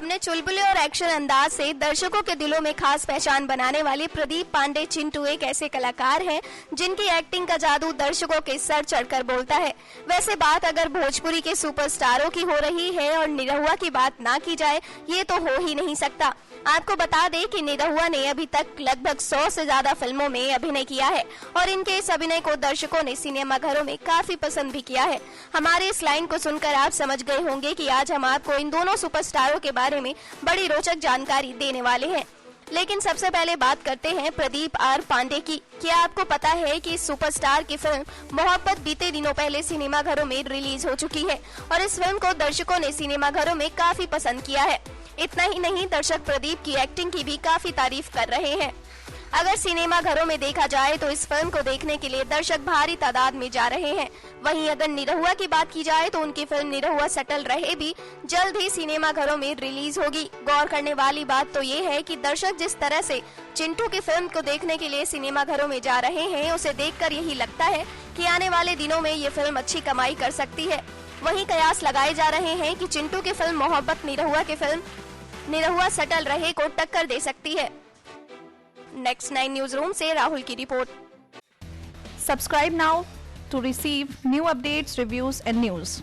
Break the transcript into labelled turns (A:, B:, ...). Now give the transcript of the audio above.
A: अपने चुलबुले और एक्शन अंदाज से दर्शकों के दिलों में खास पहचान बनाने वाले प्रदीप पांडे चिंटू एक ऐसे कलाकार हैं जिनकी एक्टिंग का जादू दर्शकों के सर चढ़कर बोलता है। वैसे बात अगर भोजपुरी के सुपरस्टारों की हो रही है और निरहुआ की बात ना की जाए, ये तो हो ही नहीं सकता। आपको बता दें कि निरहुआ ने अभी तक लगभग 100 से ज्यादा फिल्मों में अभिनय किया है और इनके इस अभिनय को दर्शकों ने सिनेमा घरों में काफी पसंद भी किया है। हमारे इस लाइन को सुनकर आप समझ गए होंगे कि आज हम आपको इन दोनों सुपरस्टारों के बारे में बड़ी रोचक जानकारी देने वाले हैं। लेकिन सबसे पहले बात करते हैं प्रदीप आर पांडे की। क्या आपको पता है कि इस सुपरस्टार की फिल्म मोहब्बत बीते दिनों पहले सिनेमा घरों में रिलीज हो चुकी है और इस फिल्म को दर्शकों ने सिनेमा घरों में काफी पसंद किया है। इतना ही नहीं, दर्शक प्रदीप की एक्टिंग की भी काफी तारीफ कर रहे हैं। अगर सिनेमा घरों में देखा जाए तो इस फिल्म को देखने के लिए दर्शक भारी तादाद में जा रहे हैं। वहीं अगर निरहुआ की बात की जाए तो उनकी फिल्म निरहुआ सटल रहे भी जल्द ही सिनेमा घरों में रिलीज होगी। गौर करने वाली बात तो ये है कि दर्शक जिस तरह से चिंटू की फिल्म को देखने के लिए सिनेमा घरों में जा रहे हैं, उसे देखकर यही लगता है कि आने वाले दिनों में ये फिल्म अच्छी कमाई कर सकती है। वहीं कयास लगाए जा रहे हैं कि चिंटू की फिल्म मोहब्बत निरहुआ की फिल्म निरहुआ सटल रहे को टक्कर दे सकती है। नेक्स्ट 9 न्यूज रूम से राहुल की report.
B: Subscribe now to receive new updates, reviews and news.